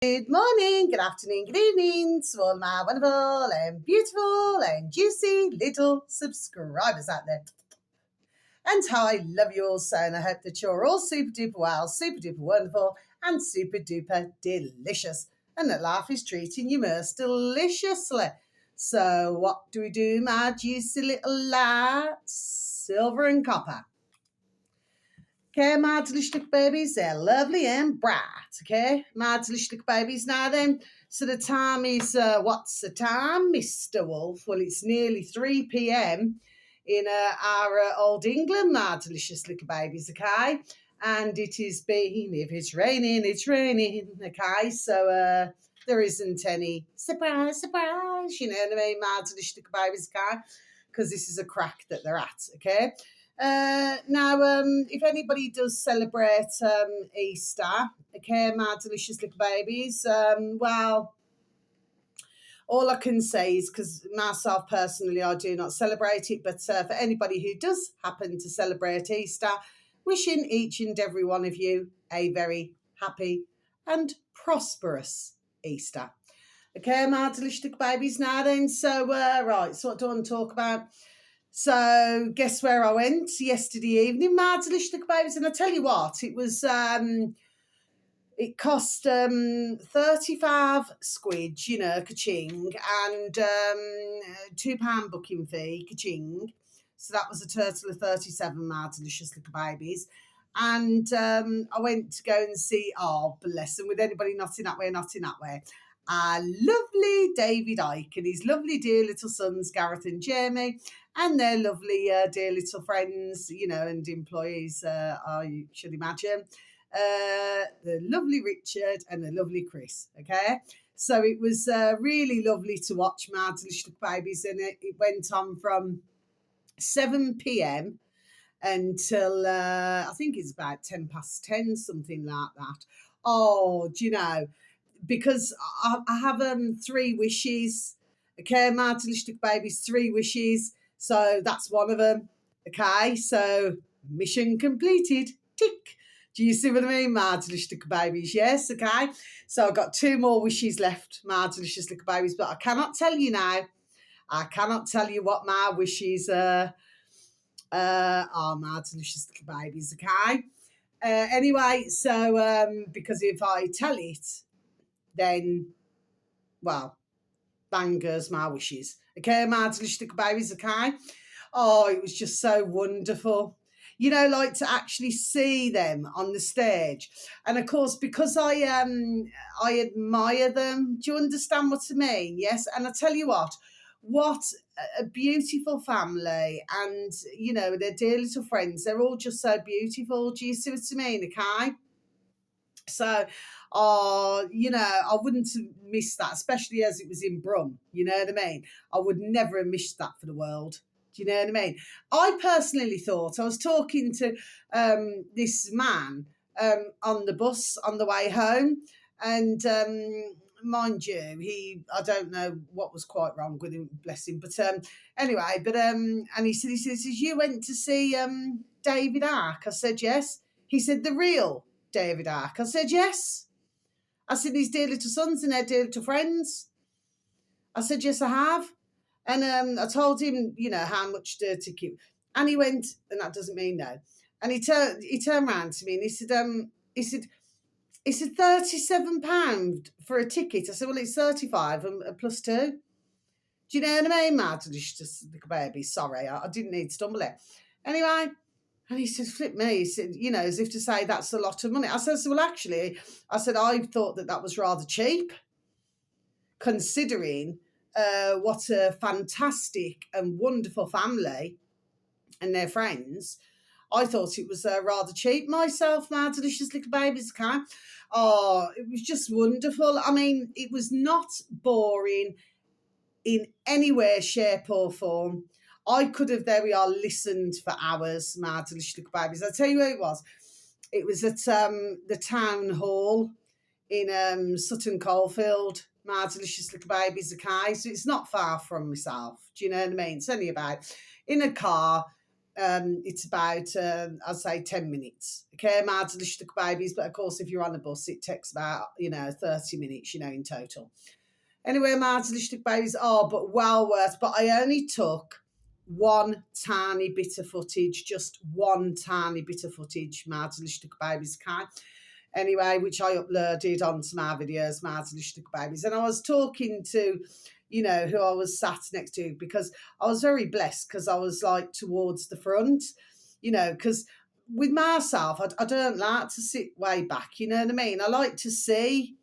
Good morning, good afternoon, good evening to all my wonderful and beautiful and juicy little subscribers out there. And how I love you all so, and I hope that you're all super duper well, super duper wonderful, and super duper delicious, and that life is treating you most deliciously. So, what do we do, my juicy little lads? Silver and copper. Okay, my delicious little babies, they're lovely and bright. Okay, my delicious little babies. Now then, so the time is, what's the time, Mr. Wolf? Well, it's nearly 3 p.m. in our old England, my delicious little babies, okay? And it is being, if it's raining, okay? So there isn't any surprise, you know what I mean, my delicious little babies, okay? Because this is a crack that they're at, okay? Now, if anybody does celebrate Easter, okay, my delicious little babies, well, all I can say is, because myself personally, I do not celebrate it, but for anybody who does happen to celebrate Easter, wishing each and every one of you a very happy and prosperous Easter. Okay, my delicious little babies. Now then, so, right, so what do I want to talk about? So, guess where I went yesterday evening, my delicious little babies? And I tell you what, it was, it cost 35 squid, you know, ka-ching, and £2 booking fee, ka-ching. So that was a total of 37, my delicious little babies. And I went to go and see, oh, bless them, with anybody not in that way, lovely David Icke and his lovely dear little sons, Gareth and Jamie, and their lovely dear little friends, you know, and employees, I should imagine. The lovely Richard and the lovely Chris, okay? So it was really lovely to watch my delicious little babies, and it went on from 7 p.m. until I think it's about 10 past 10, something like that. Oh, do you know, because I have 3 wishes. Okay, my delicious little babies, 3 wishes. So that's one of them. Okay, so mission completed. Tick. Do you see what I mean, my delicious little babies? Yes, okay. So I've got 2 more wishes left, my delicious little babies, but I cannot tell you now. I cannot tell you what my wishes are, my delicious little babies, okay? Anyway, so because if I tell it, then, well, bangers my wishes. Okay, my delicious little babies, okay? Oh, it was just so wonderful. You know, like to actually see them on the stage. And of course, because I admire them, do you understand what I mean? Yes. And I tell you what a beautiful family, and you know, their dear little friends, they're all just so beautiful. Do you see what I mean? Okay. So, you know, I wouldn't have missed that, especially as it was in Brum. You know what I mean? I would never have missed that for the world. Do you know what I mean? I personally thought, I was talking to this man on the bus on the way home, and mind you, I don't know what was quite wrong with him, bless him. But anyway, and he says, you went to see David Icke? I said, yes. He said, the real David Icke? I said, yes. I said, his dear little sons and their dear little friends? I said, yes, I have. And I told him, you know, how much the ticket. And he went, and that doesn't mean no. And he turned around to me and he said, £37 for a ticket. I said, well, it's 35 and plus 2. Do you know what I mean, Matt? Just little baby, sorry, I didn't need to stumble it. Anyway, and he said, flip me. He said, you know, as if to say that's a lot of money. I said, well, actually, I thought that was rather cheap, considering what a fantastic and wonderful family and their friends. I thought it was rather cheap myself, my delicious little babies, okay? Oh, it was just wonderful. I mean, it was not boring in any way, shape or form. I could have, there we are, listened for hours, my delicious little babies. I'll tell you where it was. It was at the town hall in Sutton Coldfield, my delicious little babies, okay? So it's not far from myself. Do you know what I mean? It's only about, in a car, it's about, I'd say 10 minutes. Okay, Marzlish babies, but of course, if you're on a bus, it takes about, 30 minutes, in total. Anyway, Marzlish babies are, but well worth. But I only took one tiny bit of footage, just one tiny bit of footage, Marzlish babies can. Anyway, which I uploaded onto my videos, Marzlish babies. And I was talking to, who I was sat next to, because I was very blessed because I was like towards the front, because with myself, I don't like to sit way back, you know what I mean? I like to see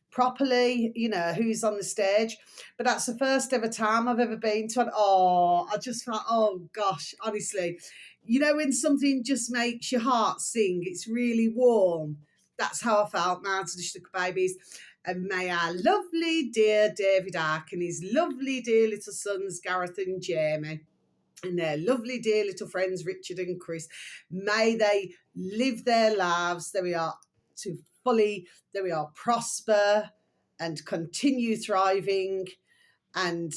properly, who's on the stage. But that's the first ever time I've ever been to I just felt, oh gosh, honestly, when something just makes your heart sing, it's really warm. That's how I felt, Marzlish babies. And may our lovely dear David Ark and his lovely dear little sons, Gareth and Jamie, and their lovely dear little friends, Richard and Chris, may they live their lives, there we are, to fully, there we are, prosper and continue thriving. And,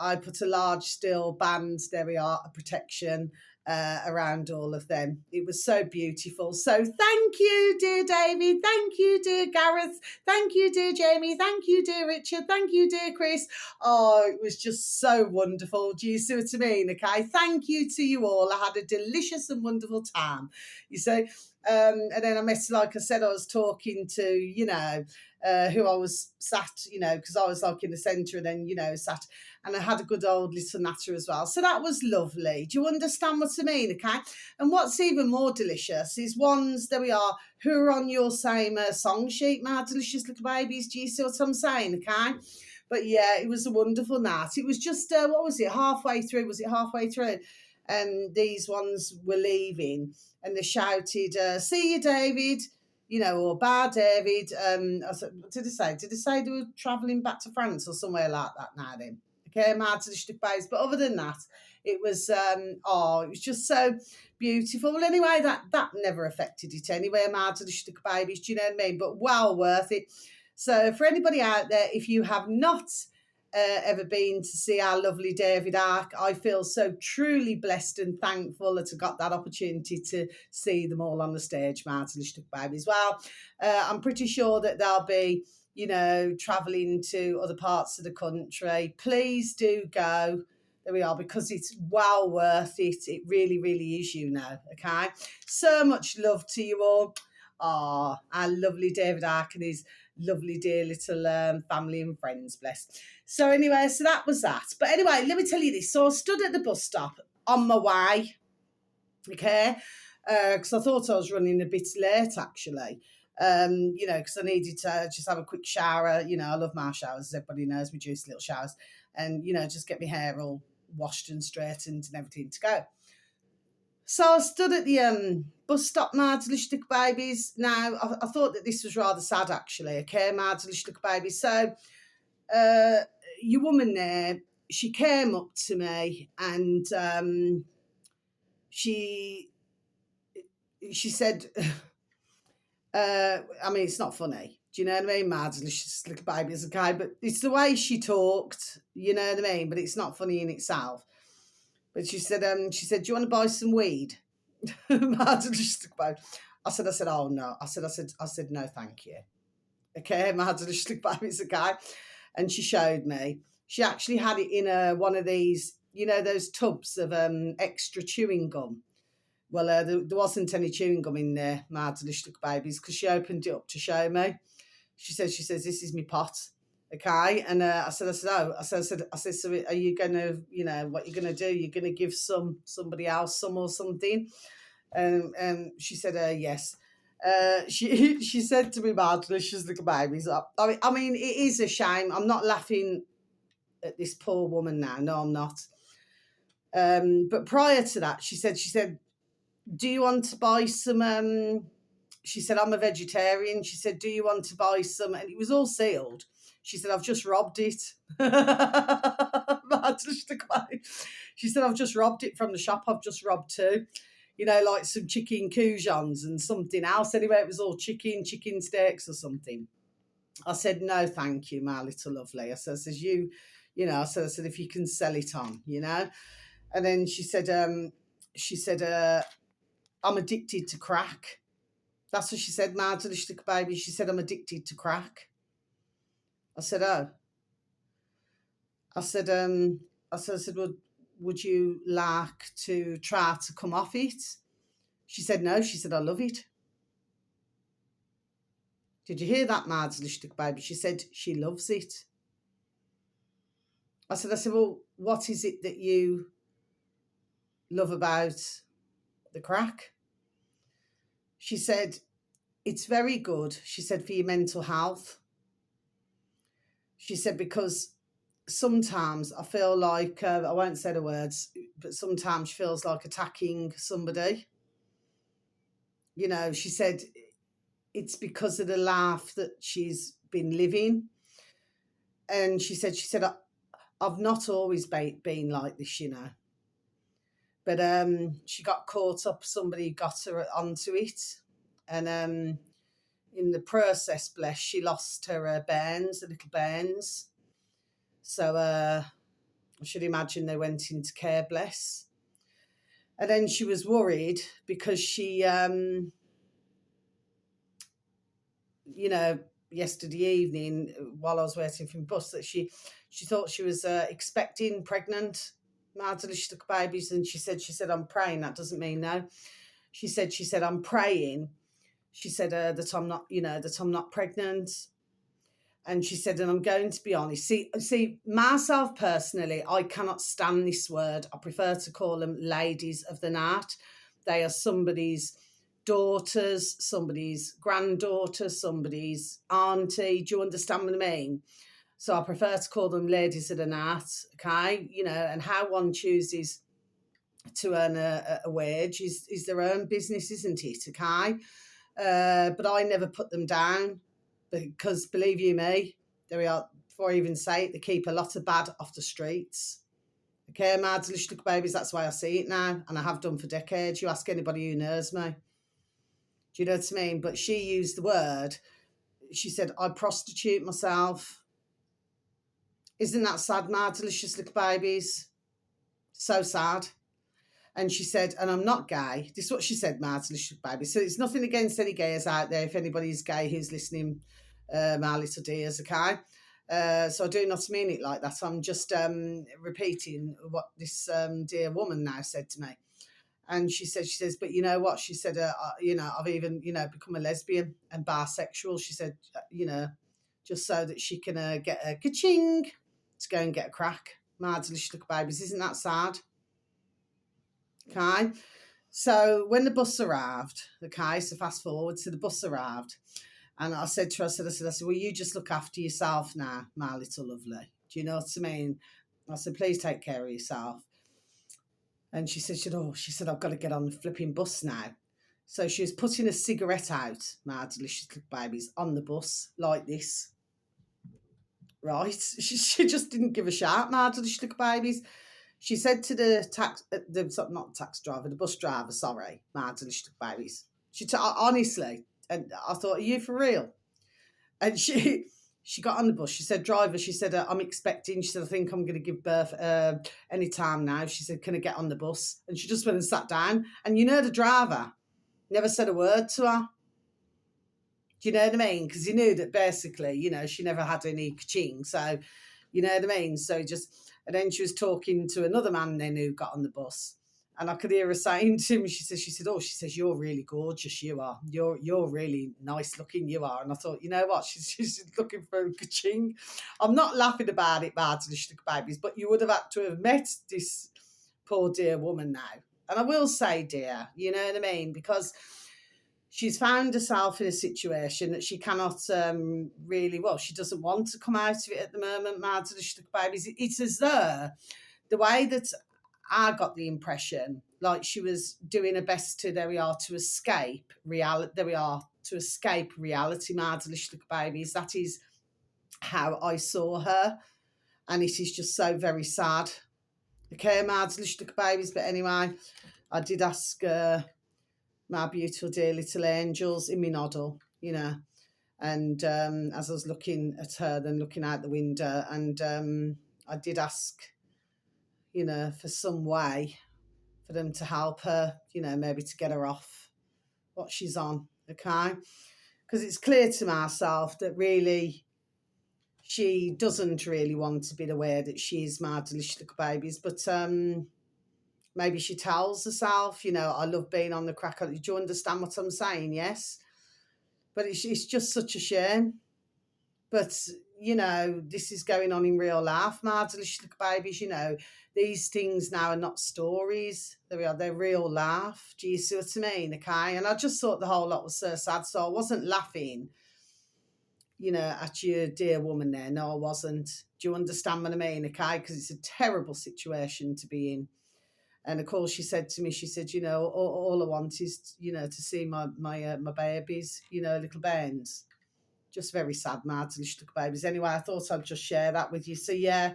I put a large steel band, there we are, a protection around all of them. It was so beautiful. So thank you, dear David. Thank you, dear Gareth. Thank you, dear Jamie. Thank you, dear Richard. Thank you, dear Chris. Oh, it was just so wonderful. Do you see what I mean? Okay. Thank you to you all. I had a delicious and wonderful time. You see, and then I met, like I said, I was talking to, who I was sat, because I was like in the centre and then, sat, and I had a good old little natter as well. So that was lovely. Do you understand what I mean? Okay. And what's even more delicious is ones, there we are, who are on your same song sheet, my delicious little babies. Do you see what I'm saying? Okay. But yeah, it was a wonderful night. It was just, what was it, halfway through? Was it halfway through? And these ones were leaving and they shouted, see you, David. Or bye, David. I said, what did they say? Did they say they were travelling back to France or somewhere like that now then? Okay, I'm hard to the stick base. But other than that, it was, it was just so beautiful. Well, anyway, that never affected it anyway. I'm hard to the stick babies, do you know what I mean? But well worth it. So for anybody out there, if you have not ever been to see our lovely David Ark, I feel so truly blessed and thankful that I got that opportunity to see them all on the stage, Martin Stuck Babies. Well, I'm pretty sure that they'll be, travelling to other parts of the country. Please do go. There we are, because it's well worth it. It really, really is, okay? So much love to you all. Oh, our lovely David Ark and his lovely dear little family and friends, bless. So anyway, so that was that. But anyway, let me tell you this. So I stood at the bus stop on my way, okay, because I thought I was running a bit late actually, because I needed to just have a quick shower. I love my showers, as everybody knows, me juicy little showers, and, just get my hair all washed and straightened and everything to go. So I stood at the bus stop, Marzlish babies. Now, I thought that this was rather sad, actually, okay, Marzlish babies. So your woman there, she came up to me and she said, I mean, it's not funny. Do you know what I mean? Marzlish little babies, okay? But it's the way she talked, you know what I mean? But it's not funny in itself. But she said, do you want to buy some weed? I said, oh no. I said, no, thank you. Okay, babies, okay. And she showed me. She actually had it in one of these, those tubs of extra chewing gum. Well, there wasn't any chewing gum in there, my babies, because she opened it up to show me. She says, this is my pot. Okay, and I said, oh, I said, so are you gonna, what you're gonna do? You're gonna give somebody else some or something? And she said, yes. She said to me, "My delicious little babies." I mean, it is a shame. I'm not laughing at this poor woman now. No, I'm not. But prior to that, she said, do you want to buy some? She said, I'm a vegetarian. She said, do you want to buy some? And it was all sealed. She said, I've just robbed it. She said, I've just robbed it from the shop. I've just robbed two. Like some chicken coujons and something else. Anyway, it was all chicken steaks or something. I said, no, thank you, my little lovely. I said, I said, if you can sell it on, And then she said, she said, I'm addicted to crack. That's what she said, Mardelish baby. She said, I'm addicted to crack. I said, oh. I said, well, would you like to try to come off it? She said, no. She said, I love it. Did you hear that, Mardelish baby? She said she loves it. I said, well, what is it that you love about the crack? She said, it's very good. She said, for your mental health. She said, because sometimes I feel like, I won't say the words, but sometimes she feels like attacking somebody. You know, she said it's because of the life that she's been living. And she said, I've not always been like this, you know. But she got caught up, somebody got her onto it. And in the process, bless, she lost her bairns, the little bairns. So I should imagine they went into care, bless. And then she was worried because she, you know, yesterday evening while I was waiting for the bus, that she thought she was expecting, pregnant, Mardelish babies, and she said, I'm praying. That doesn't mean no. She said, I'm praying. She said that I'm not, you know, that I'm not pregnant. And she said, and I'm going to be honest. See, myself personally, I cannot stand this word. I prefer to call them ladies of the night. They are somebody's daughters, somebody's granddaughter, somebody's auntie. Do you understand what I mean? So I prefer to call them ladies of the night, okay? You know, and how one chooses to earn a wage is their own business, isn't it, okay? But I never put them down because, believe you me, there we are, before I even say it, they keep a lot of bad off the streets. Okay, Mardelish babies, that's why I see it now, and I have done for decades. You ask anybody who knows me. Do you know what I mean? But she used the word, she said, I prostitute myself. Isn't that sad, Mardelish little babies? So sad. And she said, and I'm not gay. This is what she said, Mardelish baby. So it's nothing against any gays out there. If anybody's gay who's listening, my little dears, okay? So I do not mean it like that. I'm just repeating what this dear woman now said to me. And she says, but you know what? She said, you know, I've even, you know, become a lesbian and bisexual. She said, you know, just so that she can get a ka-ching to go and get a crack. Mardelish little babies. Isn't that sad? Okay. So when the bus arrived, okay, so fast forward, so the bus arrived. And I said to her, I said, well, you just look after yourself now, my little lovely. Do you know what I mean? I said, please take care of yourself. And she said, I've got to get on the flipping bus now. So she was putting a cigarette out, my delicious little babies, on the bus like this. Right? She just didn't give a shout, my delicious little babies. She said to the bus driver, sorry, my delicious little babies. Honestly, and I thought, are you for real? And she got on the bus. She said, driver, she said, I'm expecting. She said, I think I'm going to give birth any time now. She said, can I get on the bus? And she just went and sat down. And you know, the driver never said a word to her. Do you know what I mean? Because he knew that basically, you know, she never had any ka-ching. So, you know what I mean? So and then she was talking to another man then who got on the bus. And I could hear her saying to him, she says, you're really gorgeous, you are. You're really nice looking, you are. And I thought, you know what, she's looking for a ka-ching. I'm not laughing about it, Mardelish babies, but you would have had to have met this poor dear woman now. And I will say, dear, you know what I mean? Because she's found herself in a situation that she cannot really, well, she doesn't want to come out of it at the moment, Mardelish babies. It's as though the way that I got the impression like she was doing her best to escape reality. Mardelish babies. That is how I saw her, and it is just so very sad. Okay, Mardelish babies. But anyway, I did ask my beautiful dear little angels in my noddle, you know, and as I was looking at her, then looking out the window, and I did ask, you know, for some way for them to help her, maybe to get her off what she's on, okay? Because it's clear to myself that really she doesn't really want to be aware that she is my delicious little babies, but maybe she tells herself, I love being on the crack. Do you understand what I'm saying? Yes. But it's just such a shame. But, this is going on in real life, my delicious little babies. These things now are not stories. They're real life. Do you see what I mean? Okay. And I just thought the whole lot was so sad. So I wasn't laughing, at your dear woman there. No, I wasn't. Do you understand what I mean? Okay. Because it's a terrible situation to be in. And of course, she said to me, all I want is, to see my babies, little bairns. Just very sad, mad, little babies. Anyway, I thought I'd just share that with you. So yeah,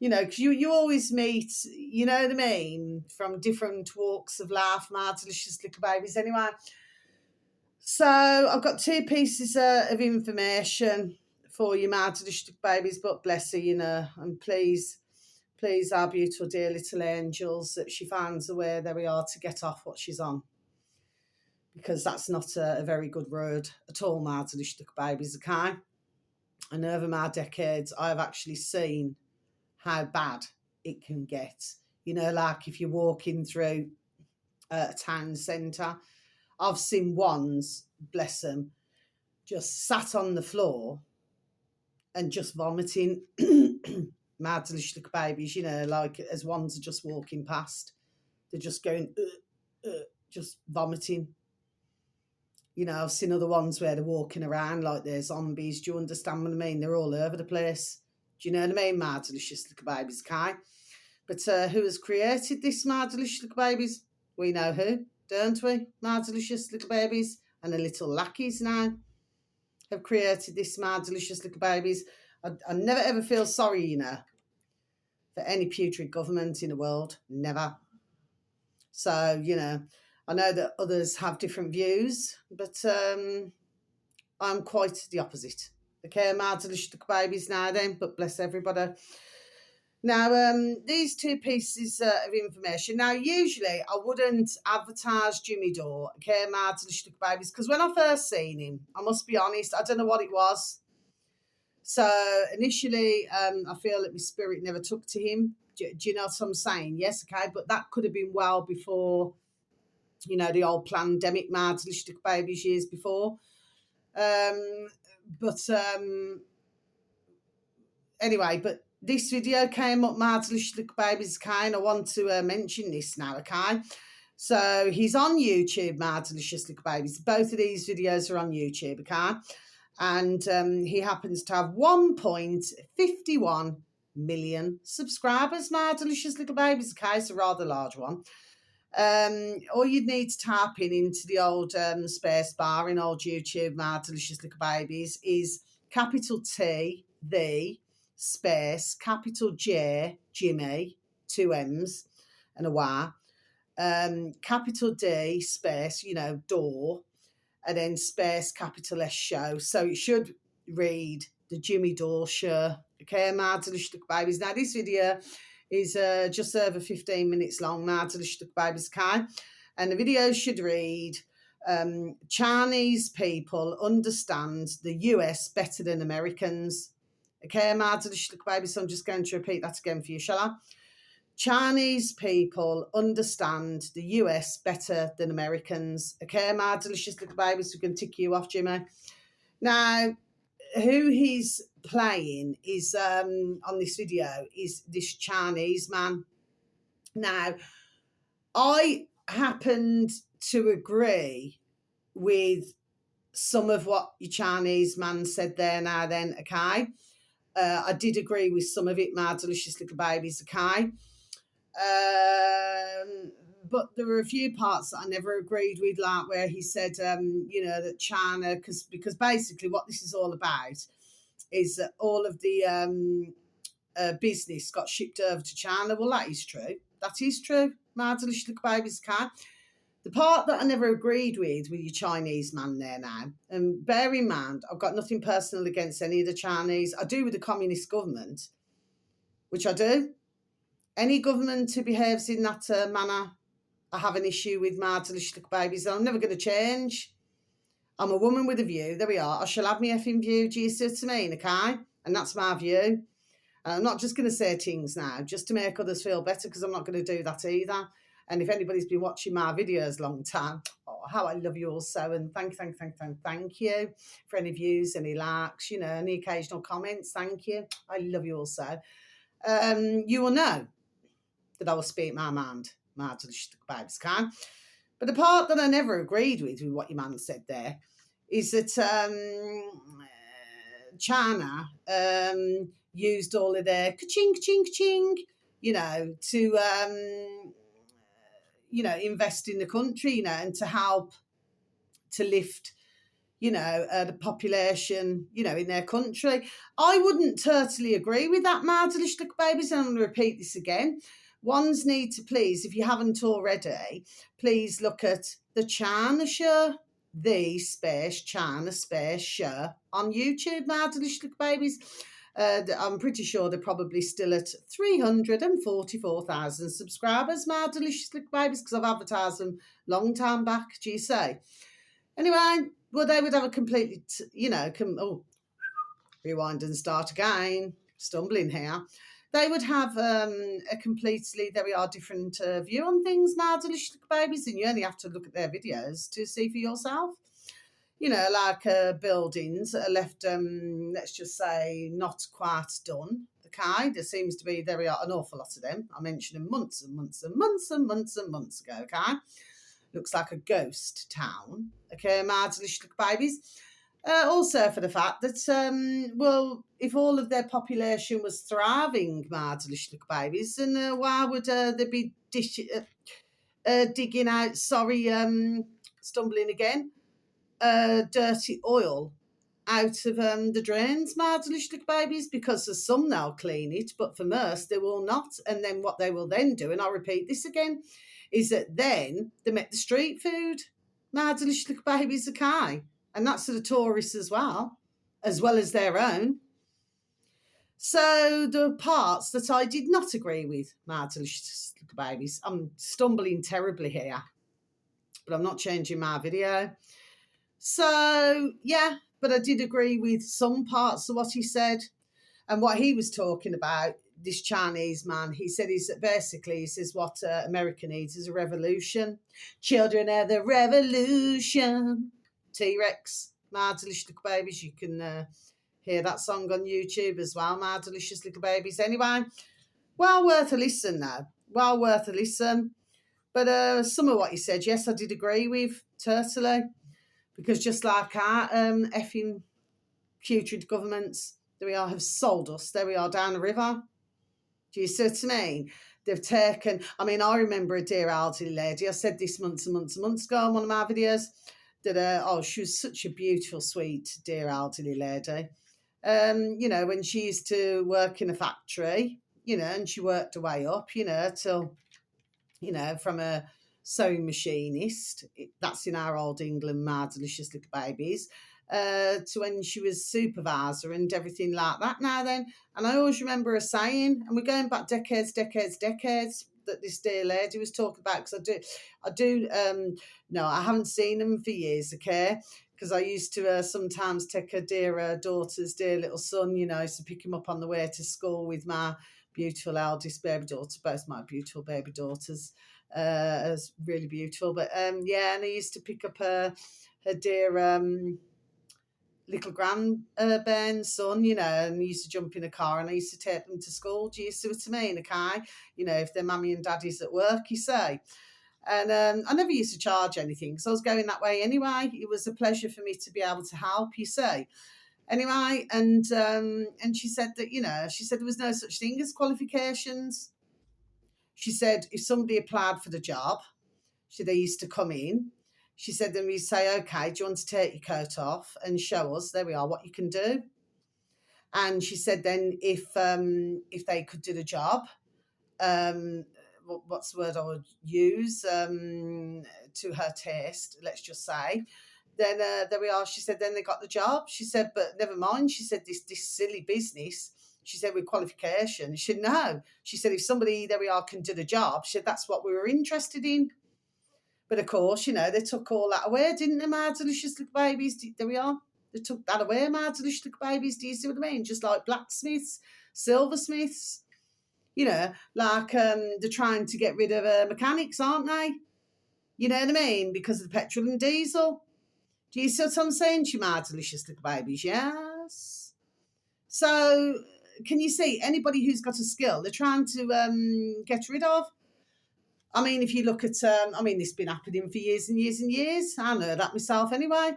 because you always meet, you know what I mean, from different walks of life, mad, delicious little babies. Anyway, so I've got 2 pieces of information for you, mad, delicious little babies. But bless her, and please, our beautiful dear little angels, that she finds a way, there we are, to get off what she's on. Because that's not a very good road at all, my delicious little babies, okay? And over my decades, I've actually seen how bad it can get. Like if you're walking through a town centre, I've seen ones, bless them, just sat on the floor and just vomiting. Mad delicious little babies, like as ones are just walking past, they're just going, just vomiting. I've seen other ones where they're walking around like they're zombies. Do you understand what I mean? They're all over the place. Do you know what I mean? Mad delicious little babies, okay? But who has created this mad delicious little babies? We know who, don't we? Mad delicious little babies and the little lackeys now have created this mad delicious little babies. I never ever feel sorry, for any putrid government in the world. Never. So, I know that others have different views, but I'm quite the opposite. Okay, mad delicious little babies now then, but bless everybody. Now, these 2 pieces of information. Now, usually I wouldn't advertise Jimmy Dore, okay, mad delicious little babies, because when I first seen him, I must be honest, I don't know what it was. So initially, I feel that my spirit never took to him. Do you know what I'm saying? Yes, okay, but that could have been well before, the old pandemic, mad delicious little babies years before. Anyway, but this video came up, mad delicious little babies, okay, and I want to mention this now, okay? So he's on YouTube, mad delicious little babies. Both of these videos are on YouTube, okay? And he happens to have 1.51 million subscribers, my delicious little babies, okay? It's a rather large one. All you'd need to tap into the old space bar in old YouTube, my delicious little babies, is capital T, the, space, capital J, Jimmy, 2 M's and a Y, capital D, space, door, and then space, capital S, show. So it should read the Jimmy Dore Show. Okay, my delicious little babies. Now, this video is just over 15 minutes long, my delicious little babies, okay? And the video should read, Chinese people understand the US better than Americans. Okay, my delicious little babies. So I'm just going to repeat that again for you, shall I? Chinese people understand the US better than Americans. Okay, my delicious little babies, we can tick you off, Jimmy. Now, who he's playing is on this video is this Chinese man. Now, I happened to agree with some of what your Chinese man said there now then, okay? I did agree with some of it, my delicious little babies, okay? But there were a few parts that I never agreed with, like where he said, that China, because basically what this is all about is that all of the business got shipped over to China. Well, that is true. That is true, my delicious little babies, okay? The part that I never agreed with your Chinese man there now, and bear in mind, I've got nothing personal against any of the Chinese. I do with the communist government, which I do. Any government who behaves in that manner, I have an issue with my delicious little babies, and I'm never going to change. I'm a woman with a view. There we are. I shall have my effing view. Do you see what I mean? Okay? And that's my view. And I'm not just going to say things now just to make others feel better, because I'm not going to do that either. And if anybody's been watching my videos a long time, how I love you all so. And thank you for any views, any likes, any occasional comments. Thank you. I love you all so. You will know that I will speak my mind, my delicious babes can. But the part that I never agreed with what your man said there is that China used all of their ka-ching, ka-ching, ka-ching, to invest in the country, and to help to lift, the population, in their country. I wouldn't totally agree with that, my delicious little babies, and I'm going to repeat this again. Ones need to please, if you haven't already, please look at the China Show, the space China space show on YouTube, my delicious little babies. I'm pretty sure they're probably still at 344,000 subscribers, my delicious little babies, because I've advertised them long time back, do you say? Anyway, well, they would have a completely, rewind and start again, stumbling here. They would have a completely, there we are, different view on things, my delicious little babies, and you only have to look at their videos to see for yourself. Like buildings that are left, let's just say, not quite done. Okay, there seems to be, there we are, an awful lot of them. I mentioned them months and months and months and months and months ago, okay? Looks like a ghost town, okay, my delicious little babies. Also for the fact that, if all of their population was thriving, my delicious little babies, then why would they be digging out, stumbling again, dirty oil out of the drains, my delicious little babies? Because for some they'll clean it, but for most they will not. And then what they will then do, and I'll repeat this again, is that then they make the street food, my delicious little babies, okay? And that's for the tourists as well as their own. So the parts that I did not agree with, my delicious little babies, I'm stumbling terribly here, but I'm not changing my video. So, yeah, but I did agree with some parts of what he said. And what he was talking about, this Chinese man, he said, he says what America needs is a revolution. Children of the revolution. T-Rex, my delicious little babies. You can hear that song on YouTube as well, my delicious little babies. Anyway, well worth a listen now. Well worth a listen. But some of what he said, yes, I did agree with, totally. Because just like our effing putrid governments, there we are, have sold us. There we are, down the river. Do you see what I mean? They've taken, I remember a dear elderly lady, I said this months and months and months ago on one of my videos, that, she was such a beautiful, sweet, dear elderly lady. When she used to work in a factory, and she worked her way up, till, from a sewing machinist, that's in our old England, my delicious little babies, to when she was supervisor and everything like that now then. And I always remember her saying, and we're going back decades, that this dear lady was talking about, because I haven't seen them for years, okay? Because I used to sometimes take her dear daughter's dear little son, to pick him up on the way to school with my beautiful eldest baby daughter, both my beautiful baby daughters, as really beautiful. But and I used to pick up her dear little grandbairn son, and he used to jump in a car and I used to take them to school. Do you see what I mean? Okay, if their mummy and daddy's at work, you say. And I never used to charge anything because I was going that way anyway. It was a pleasure for me to be able to help, you see. Anyway, and she said that, she said there was no such thing as qualifications. She said if somebody applied for the job, they used to come in. She said, then we say, okay, do you want to take your coat off and show us, there we are, what you can do? And she said then if they could do the job, what's the word I would use, to her taste, let's just say, then there we are. She said, then they got the job. She said, but never mind. She said, this silly business, she said, with qualification. She said, no. She said, if somebody, there we are, can do the job, she said, that's what we were interested in. But of course, you know, they took all that away, didn't they, my delicious little babies? There we are. They took that away, my delicious little babies. Do you see what I mean? Just like blacksmiths, silversmiths, you know, like they're trying to get rid of mechanics, aren't they? You know what I mean? Because of the petrol and diesel. Do you see what I'm saying to you, my delicious little babies? Yes. So can you see anybody who's got a skill, they're trying to get rid of? I mean, if you look at, I mean, this has been happening for years and years and years. I know that myself anyway.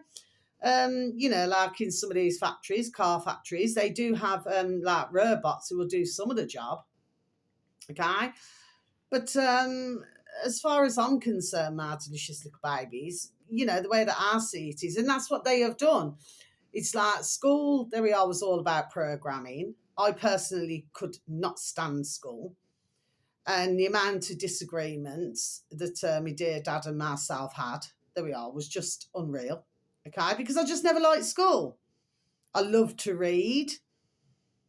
You know, like in some of these factories, car factories, they do have like robots who will do some of the job. Okay. But as far as I'm concerned, my delicious little babies, you know, the way that I see it is, and that's what they have done. It's like school, there we are, was all about programming. I personally could not stand school. And the amount of disagreements that my dear dad and myself had, there we are, was just unreal. Okay, because I just never liked school. I love to read.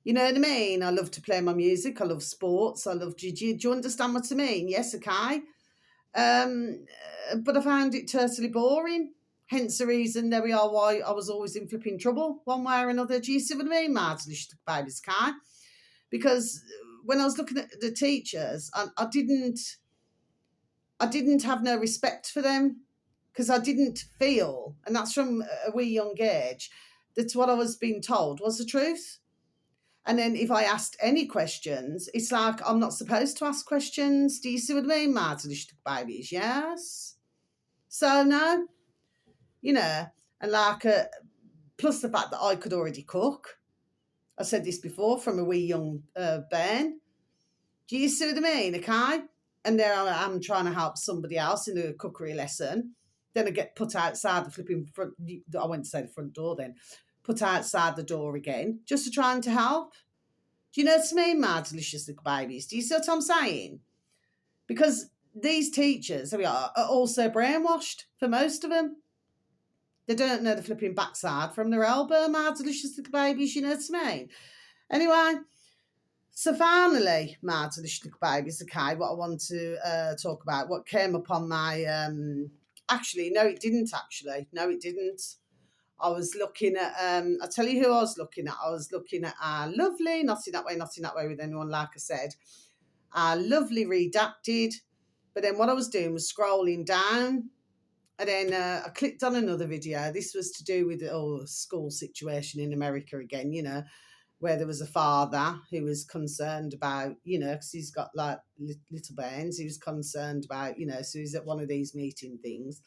You know what I mean? I love to play my music. I love sports. I love, do you understand what I mean? Yes, okay. But I found it totally boring. Hence the reason, there we are, why I was always in flipping trouble one way or another. Do you see what I mean, my delicious babies, okay? Because when I was looking at the teachers, I didn't have no respect for them, because I didn't feel, and that's from a wee young age, that what I was being told was the truth. And then if I asked any questions, it's like I'm not supposed to ask questions. Do you see what I mean, my delicious babies? Yes. So no, you know, and like plus the fact that I could already cook. I said this before, from a wee young bairn. Do you see what I mean? Okay. And there I am trying to help somebody else in a cookery lesson. Then I get put outside the flipping front. I went to say the front door then. Put outside the door again, just to trying to help. Do you know what I mean, my delicious little babies? Do you see what I'm saying? Because these teachers, there we are also brainwashed for most of them. They don't know the flipping backside from their elbow, my delicious little babies, you know what I mean? Anyway, so finally, my delicious little babies, okay, what I want to talk about, what came up on my, actually, no, it didn't. I was looking at, I'll tell you who I was looking at. I was looking at our lovely, not in that way with anyone, like I said, our lovely Redacted. But then what I was doing was scrolling down, and then I clicked on another video. This was to do with the school situation in America again, you know, where there was a father who was concerned about, you know, because he's got like little bairns. He was concerned about, you know, so he's at one of these meeting things.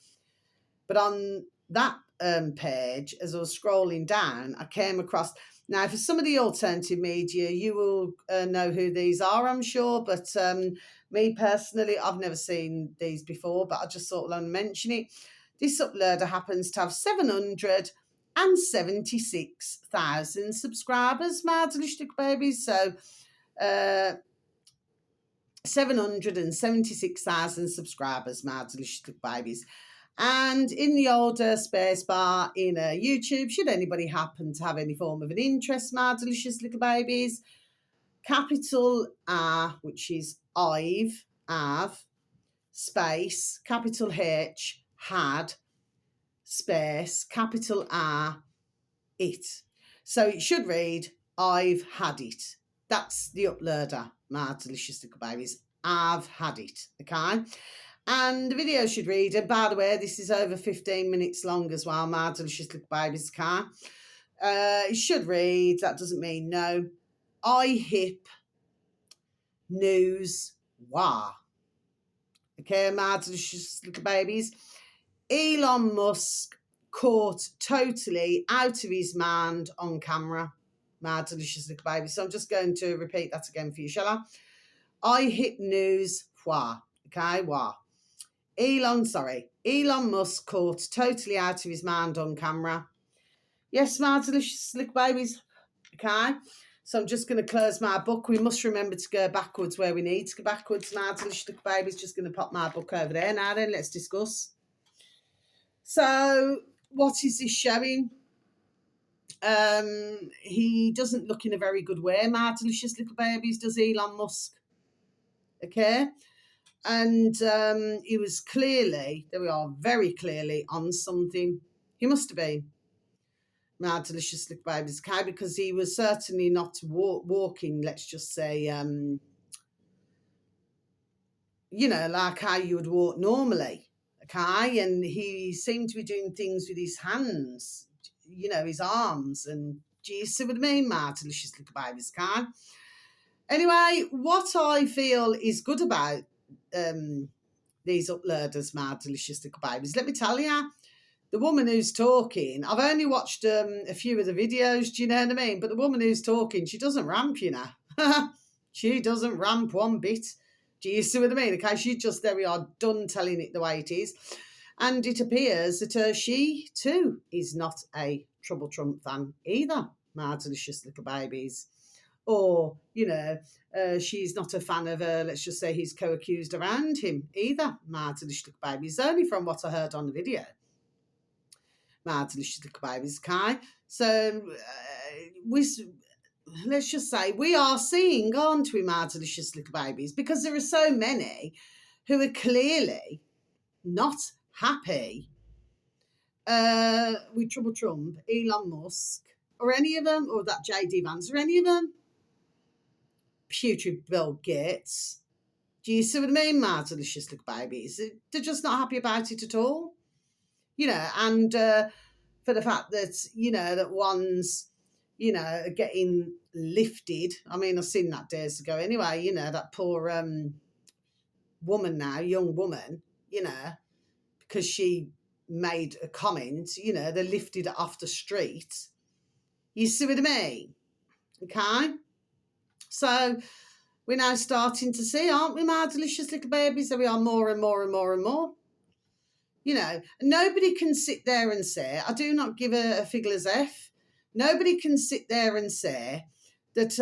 But on that page, as I was scrolling down, I came across, now for some of the alternative media, you will know who these are, I'm sure, but me personally, I've never seen these before, but I just thought I'd mention it. This uploader happens to have 776,000 subscribers, my delicious babies. So 776,000 subscribers, my delicious babies. And in the older space bar in YouTube, should anybody happen to have any form of an interest, my delicious little babies, capital R, which is I've, space, capital H, had, space, capital R, it. So it should read, I've had it. That's the uploader, my delicious little babies. I've had it, okay? And the video should read, and by the way, this is over 15 minutes long as well, my delicious little babies, okay? It should read, that doesn't mean no, IHIP News Wah. Okay, my delicious little babies. Elon Musk caught totally out of his mind on camera, my delicious little babies. So I'm just going to repeat that again for you, shall I? IHIP News Wah. Okay, wah. Elon Musk caught totally out of his mind on camera. Yes, my delicious little babies. Okay. So I'm just going to close my book. We must remember to go backwards where we need to go backwards. My delicious little babies. Just going to pop my book over there. Now then, let's discuss. So what is this showing? He doesn't look in a very good way, my delicious little babies, does Elon Musk? Okay. And he was clearly, there we are, very clearly on something. He must have been. My delicious little baby's cow, because he was certainly not walking, let's just say, like how you would walk normally, okay? And he seemed to be doing things with his hands, his arms, and do you see what I mean, my delicious little baby's cow? Anyway, what I feel is good about these uploaders, my delicious little babies, let me tell you, the woman who's talking, I've only watched a few of the videos, do you know what I mean? But the woman who's talking, she doesn't ramp, She doesn't ramp one bit. Do you see what I mean? Okay, she just, there we are, done telling it the way it is. And it appears that she, too, is not a Trouble Trump fan either, my delicious little babies. Or, she's not a fan of, let's just say, his co-accused around him either, my delicious little babies. Only from what I heard on the video. My delicious little babies, Kai. So, let's just say we are seeing, aren't we, my delicious little babies? Because there are so many who are clearly not happy with Trouble Trump, Elon Musk, or any of them, or that JD Vance, or any of them. Putrid Bill Gates. Do you see what I mean, my delicious little babies? They're just not happy about it at all. And for the fact that, that one's, getting lifted. I mean, I've seen that days ago anyway, that poor woman now, young woman, because she made a comment, they lifted it off the street. You see what I mean? Okay? So we're now starting to see, aren't we, my delicious little babies? That we are more and more and more and more. Nobody can sit there and say, I do not give a fiddler's F. Nobody can sit there and say that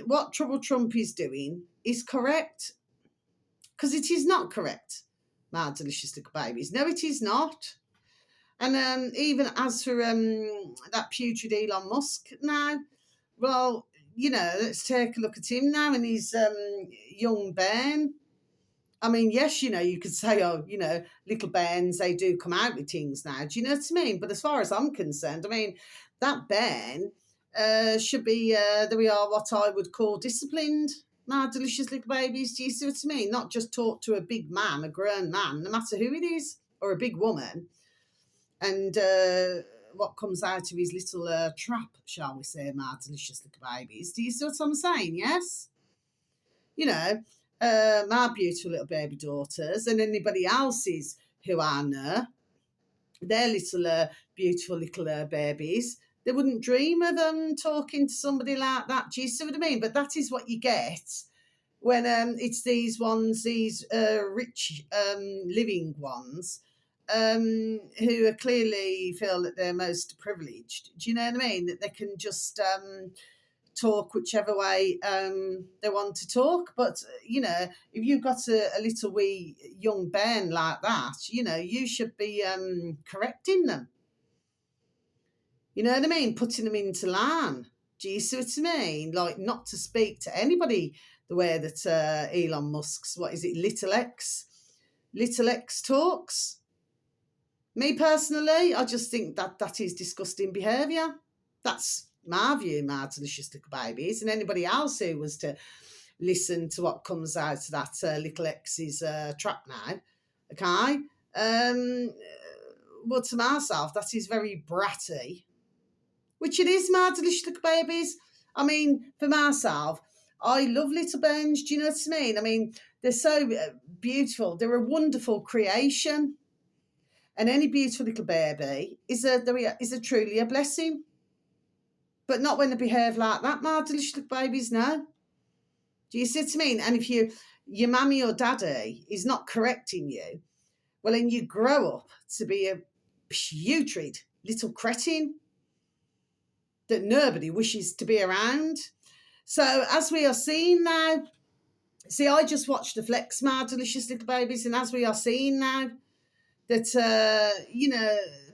what Trouble Trump is doing is correct. Because it is not correct, my delicious little babies. No, it is not. And even as for that putrid Elon Musk now, well, let's take a look at him now and his young Ben. I mean, yes, you could say, little bairns, they do come out with things now. Do you know what I mean? But as far as I'm concerned, I mean, that bairn should be, there we are, what I would call disciplined. My delicious little babies, do you see what I mean? Not just talk to a big man, a grown man, no matter who it is, or a big woman. And what comes out of his little trap, shall we say, my delicious little babies. Do you see what I'm saying? Yes? My beautiful little baby daughters and anybody else's who I know, their little beautiful little babies, they wouldn't dream of talking to somebody like that. Do you see what I mean? But that is what you get when it's these ones, these rich living ones, who are clearly feel that they're most privileged. Do you know what I mean? That they can just talk whichever way they want to talk. But, if you've got a little wee young bairn like that, you should be correcting them. You know what I mean? Putting them into line. Do you see what I mean? Like, not to speak to anybody the way that Elon Musk's, what is it, Little X talks. Me personally, I just think that is disgusting behaviour. That's my view, my delicious little babies, and anybody else who was to listen to what comes out of that Little X's trap now, okay? Well, to myself, that is very bratty, which it is, my delicious little babies. I mean, for myself, I love little bairns, do you know what I mean? I mean, they're so beautiful. They're a wonderful creation. And any beautiful little baby is a truly a blessing. But not when they behave like that, my delicious little babies, no. Do you see what I mean? And if your mummy or daddy is not correcting you, well, then you grow up to be a putrid little cretin that nobody wishes to be around. So as we are seeing now, see, I just watched the Flex, my delicious little babies, and as we are seeing now, that,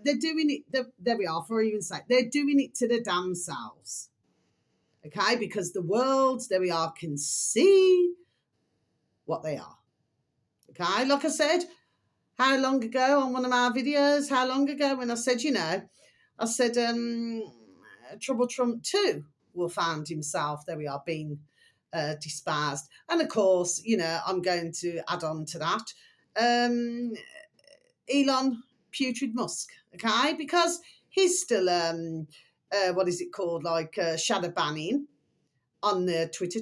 they're doing it, there we are, for even sake, they're doing it to the damn selves. Okay, because the world, there we are, can see what they are. Okay, like I said, how long ago on one of my videos, when I said, I said Trouble Trump 2 will find himself, there we are, being despised. And of course, I'm going to add on to that Elon Putrid Musk, okay, because he's still what is it called, like shadow banning on the Twitter.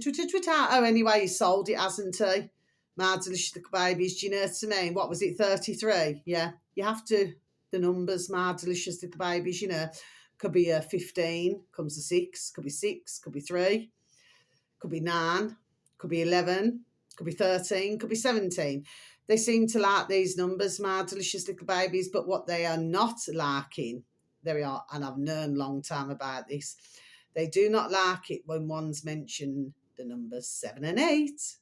Oh, anyway, he sold it, hasn't he? My delicious little babies, do you know what I mean? What was it, 33? Yeah, you have to, the numbers, my delicious little babies, could be 15, comes to 6, could be 6, could be 3, could be 9, could be 11, could be 13, could be 17. They seem to like these numbers, my delicious little babies, but what they are not liking, there we are, and I've known a long time about this, they do not like it when one's mentioned the numbers 7 and 8.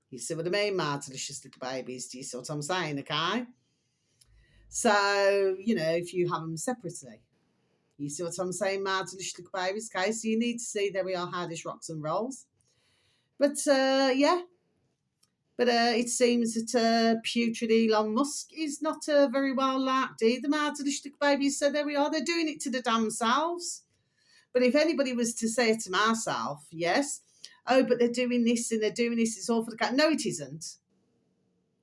You see what I mean, my delicious little babies? Do you see what I'm saying, okay? So, if you have them separately, you see what I'm saying, my delicious little babies, okay? So you need to see, there we are, how this rocks and rolls. But, yeah. But it seems that putrid Elon Musk is not very well liked either, my delicious little babies. So there we are, they're doing it to the damn selves. But if anybody was to say it to myself, yes, oh, but they're doing this and they're doing this, it's all for the cat. No, it isn't.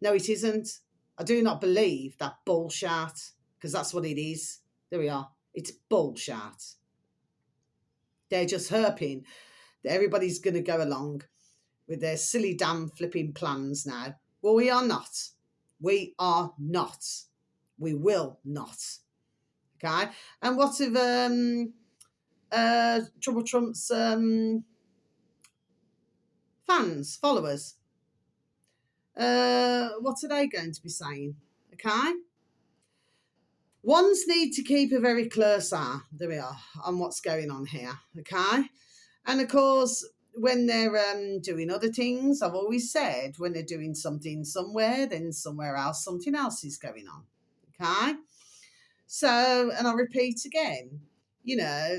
No, it isn't. I do not believe that bullshit, because that's what it is. There we are. It's bullshit. They're just hoping that everybody's going to go along with their silly damn flipping plans now. Well, we are not. We are not. We will not. Okay? And what of Trouble Trump's fans, followers? What are they going to be saying? Okay? Ones need to keep a very close eye, there we are, on what's going on here, okay? And of course, when they're doing other things, I've always said, when they're doing something somewhere, then somewhere else, something else is going on, okay? So, and I'll repeat again,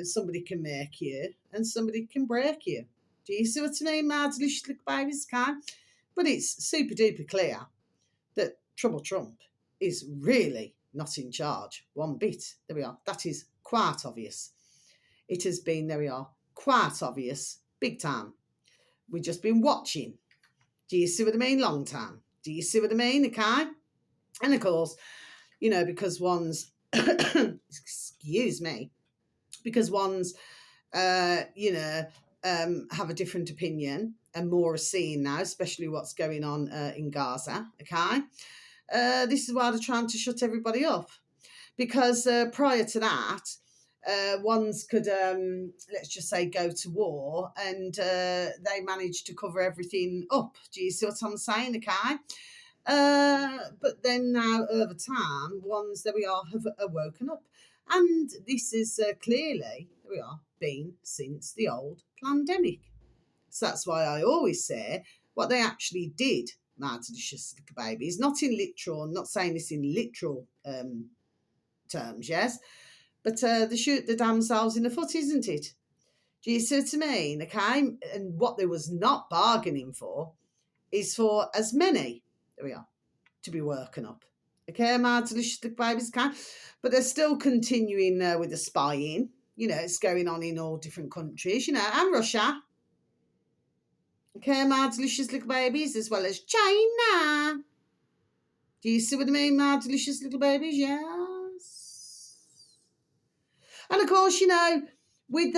somebody can make you and somebody can break you. Do you see what I mean, my delicious little babies, okay? But it's super duper clear that Trouble Trump is really not in charge one bit. There we are. That is quite obvious. It has been, there we are, quite obvious, big time. We've just been watching. Do you see what I mean? Long time. Do you see what I mean? Okay? And of course, because one's, excuse me, because one's, have a different opinion and more are seeing now, especially what's going on in Gaza, okay? This is why they're trying to shut everybody up. Because prior to that, ones could, let's just say, go to war and they managed to cover everything up. Do you see what I'm saying, okay? But then now, over time, ones, there we are, have woken up. And this is clearly, there we are, been since the old pandemic. So that's why I always say what they actually did, my delicious little babies, not in literal, I'm not saying this in literal terms, yes, but they shoot the damn selves in the foot, isn't it? Do you see what I mean? Okay, and what they was not bargaining for is for as many, there we are, to be working up. Okay, my delicious little babies, okay? But they're still continuing with the spying. It's going on in all different countries, and Russia. Okay, my delicious little babies, as well as China. Do you see what I mean, my delicious little babies? Yes. And of course, with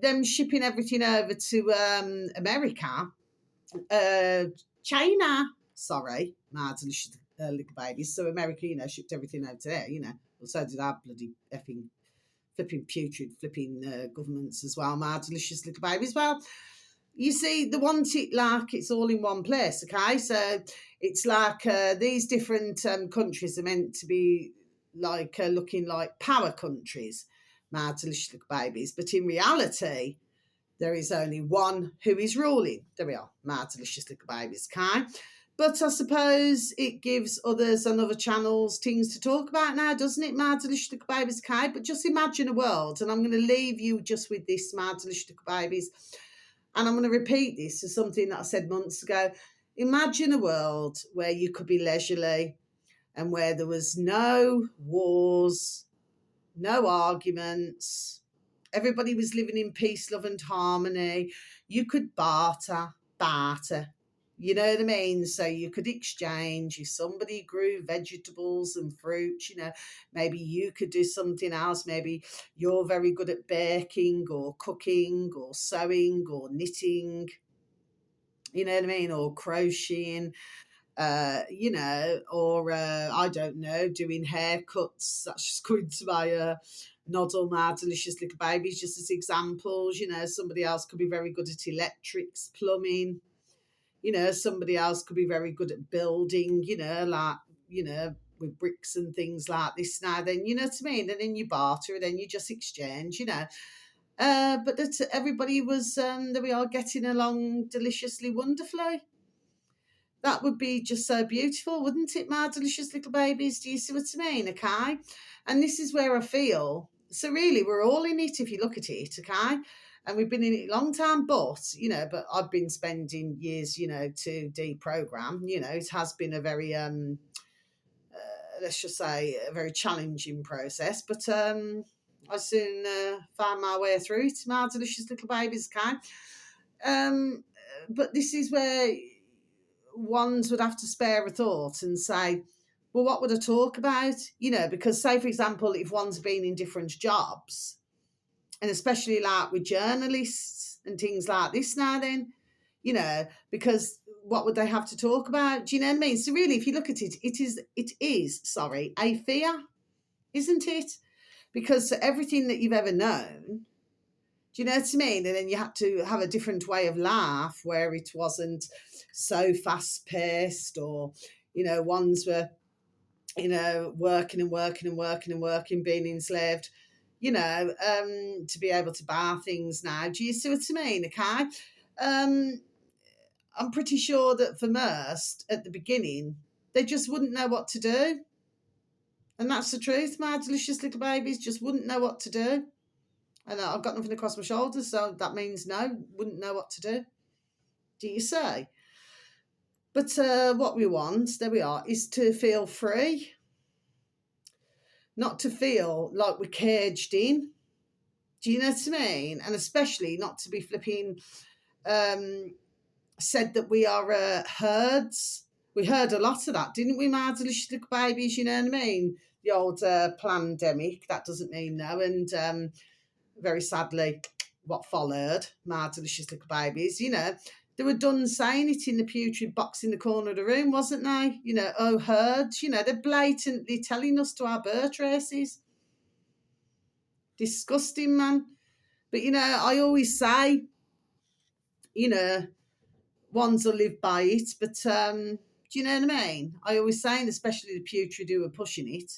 them shipping everything over to America, China, sorry, my delicious little babies. So America, shipped everything over to there, Well, so did our bloody effing flipping putrid flipping governments as well, my delicious little babies. Well, you see, they want it like it's all in one place, okay? So it's like these different countries are meant to be like looking like power countries, my delicious little babies. But in reality, there is only one who is ruling. There we are, my delicious little babies, okay? But I suppose it gives others on other channels things to talk about now, doesn't it, my delicious little babies, okay? But just imagine a world, and I'm going to leave you just with this, my delicious little babies, and I'm going to repeat this as something that I said months ago. Imagine a world where you could be leisurely and where there was no wars, no arguments. Everybody was living in peace, love, and harmony. You could barter. You know what I mean? So you could exchange. If somebody grew vegetables and fruits, maybe you could do something else. Maybe you're very good at baking or cooking or sewing or knitting. You know what I mean? Or crocheting. Or I don't know, doing haircuts. That's just going to my Noddle Mad Delicious Little Babies, just as examples. Somebody else could be very good at electrics, plumbing. Somebody else could be very good at building, with bricks and things like this now. Then, you know what I mean? And then you barter, and then you just exchange, but that everybody was, there we are, getting along deliciously, wonderfully. That would be just so beautiful, wouldn't it, my delicious little babies? Do you see what I mean? Okay. And this is where I feel, so really we're all in it if you look at it, okay? And we've been in it a long time, but I've been spending years, to deprogram. It has been a very, let's just say, a very challenging process. But I soon found my way through it, my delicious little babies, okay? But this is where ones would have to spare a thought and say, well, what would I talk about? Because say, for example, if one's been in different jobs, and especially like with journalists and things like this now then, because what would they have to talk about? Do you know what I mean? So really, if you look at it, it is a fear, isn't it? Because everything that you've ever known, do you know what I mean? And then you had to have a different way of life where it wasn't so fast paced, or, ones were, working and working and working and working, being enslaved, to be able to buy things now. Do you see what I mean? Okay. I'm pretty sure that for most at the beginning, they just wouldn't know what to do. And that's the truth. My delicious little babies just wouldn't know what to do. And I've got nothing across my shoulders, so that means no, wouldn't know what to do. Do you say? But what we want, there we are, is to feel free. Not to feel like we're caged in. Do you know what I mean? And especially not to be flipping said that we are herds. We heard a lot of that, didn't we, my delicious little babies? You know what I mean? The old pandemic, that doesn't mean no. And very sadly, what followed, my delicious little babies, they were done saying it in the putrid box in the corner of the room, wasn't they? Oh, herds, they're blatantly telling us to our birth races. Disgusting, man. But, I always say, ones will live by it, but do you know what I mean? I always say, and especially the putrid who are pushing it,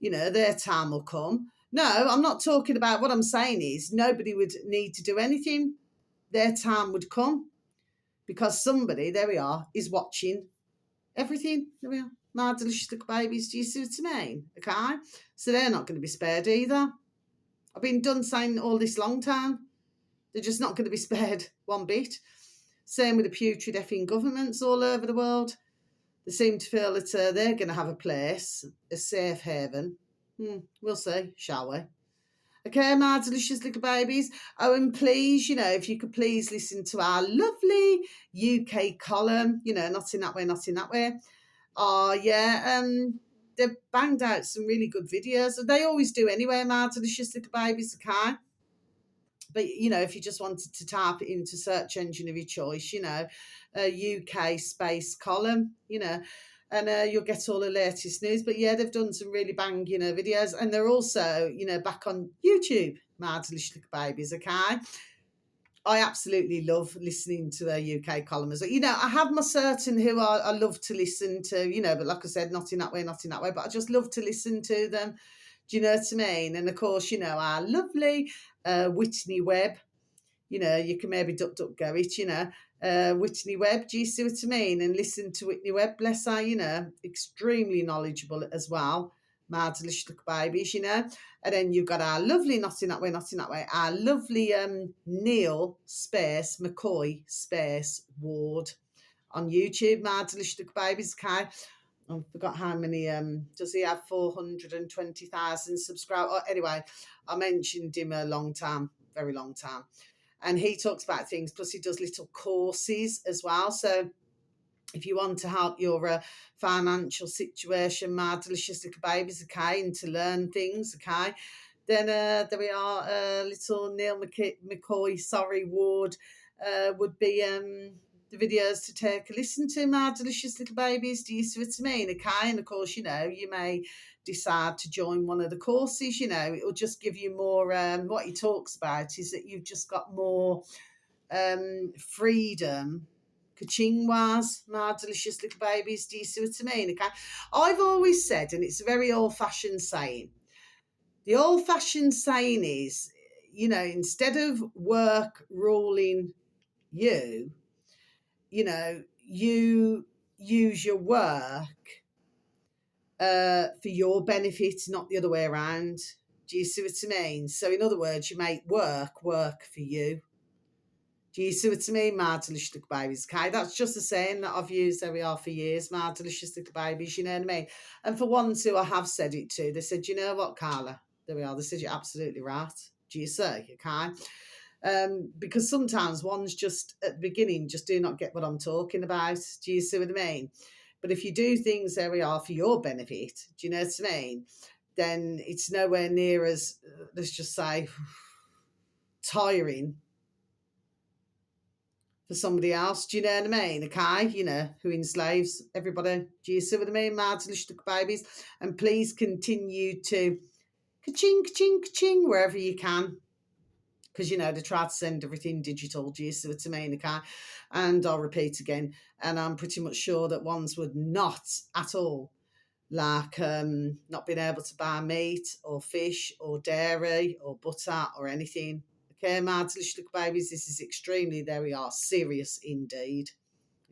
their time will come. No, I'm not talking about, what I'm saying is nobody would need to do anything. Their time would come because somebody, there we are, is watching everything. There we are. My delicious little babies, do you see what I mean? Okay? So they're not going to be spared either. I've been done saying all this long time. They're just not going to be spared one bit. Same with the putrid effing governments all over the world. They seem to feel that they're going to have a place, a safe haven. We'll see, shall we? Okay, my delicious little babies. Oh, and please, if you could please listen to our lovely UK column, not in that way, not in that way. Oh, yeah, they've banged out some really good videos. They always do anyway, my delicious little babies, okay? But, if you just wanted to type it into search engine of your choice, UK space column, and you'll get all the latest news. But yeah, they've done some really bang, videos. And they're also, back on YouTube, my delicious little babies, okay? I absolutely love listening to their UK columns. I have my certain who I love to listen to, but like I said, not in that way, not in that way. But I just love to listen to them. Do you know what I mean? And of course, our lovely Whitney Webb. You can maybe duck go it, Whitney Webb, do you see what I mean? And listen to Whitney Webb, bless her, extremely knowledgeable as well. My delicious little babies, And then you've got our lovely, not in that way, not in that way, our lovely Neil Space McCoy Space Ward. on YouTube, Marvelous Little Babies, okay? I forgot how many, does he have 420,000 subscribers? Oh, anyway, I mentioned him a long time, very long time. And he talks about things, plus he does little courses as well. So if you want to help your financial situation, my delicious little babies, okay, and to learn things, okay, then there we are. Little Neil McCoy, sorry, Ward, would be the videos to take a listen to, my delicious little babies. Do you see what I mean? Okay, and of course, you know, you may decide to join one of the courses. You know, it'll just give you more. What he talks about is that you've just got more freedom. Ka-ching was, my delicious little babies. Do you see what I mean? Okay, I've always said, and it's a very old-fashioned saying. The old-fashioned saying is, you know, instead of work ruling you, you know, you use your work for your benefit, not the other way around. Do you see what I mean? So, in other words, you make work for you. Do you see what I mean, my delicious little babies? Okay, that's just a saying that I've used there we are for years, my delicious little babies, you know what I mean? And for ones who I have said it to, they said, you know what, Carla? There we are, they said you're absolutely right. Do you see? Okay? Because sometimes ones just at the beginning just do not get what I'm talking about. Do you see what I mean? But if you do things there we are for your benefit, do you know what I mean? Then it's nowhere near as, let's just say, tiring for somebody else. Do you know what I mean? Okay, you know, who enslaves everybody. Do you see what I mean, my delicious babies? And please continue to ka-ching, ka-ching, ka-ching wherever you can. Because, you know, they try to send everything digital. Do you see what I mean? Okay? And I'll repeat again. And I'm pretty much sure that ones would not at all like not being able to buy meat or fish or dairy or butter or anything. Okay, my delicious little babies, this is extremely, there we are, serious indeed.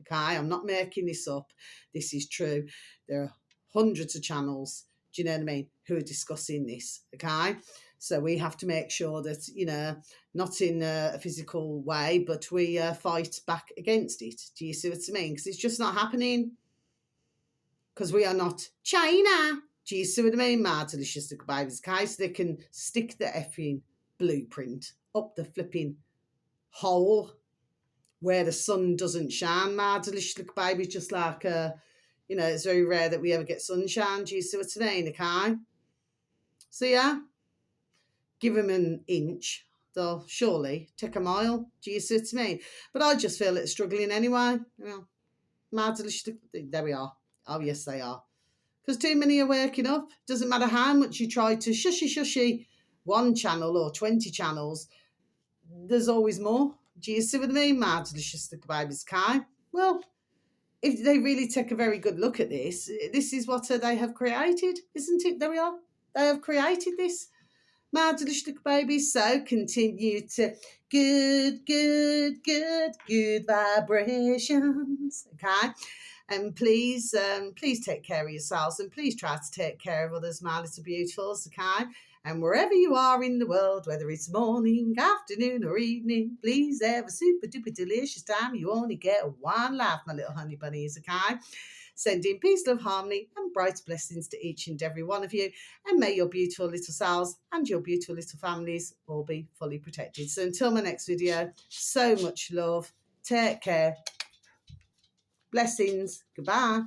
Okay, I'm not making this up. This is true. There are hundreds of channels, do you know what I mean, who are discussing this, okay? So we have to make sure that, you know, not in a physical way, but we fight back against it. Do you see what I mean? Because it's just not happening. Because we are not China. Do you see what I mean? My delicious little babies, okay? So they can stick the effing blueprint up the flipping hole where the sun doesn't shine. My delicious little babies, just like, you know, it's very rare that we ever get sunshine. Do you see what I mean? Okay? So, yeah, give them an inch. They'll surely take a mile. Do you see what I mean? But I just feel it's struggling anyway. You know, my delicious, there we are. Oh, yes, they are. Because too many are waking up. Doesn't matter how much you try to shushy one channel or 20 channels, there's always more. Do you see what I mean? My delicious little babies, Kai. Well, if they really take a very good look at this, this is what they have created, isn't it? There we are. They have created this. My delicious little babies. So continue to good vibrations. Okay. And please take care of yourselves, and please try to take care of others, my little beautifuls, okay? And wherever you are in the world, whether it's morning, afternoon, or evening, please have a super duper delicious time. You only get one life, my little honey bunnies, okay? Sending peace, love, harmony, and bright blessings to each and every one of you. And may your beautiful little selves and your beautiful little families all be fully protected. So until my next video, so much love. Take care. Blessings. Goodbye.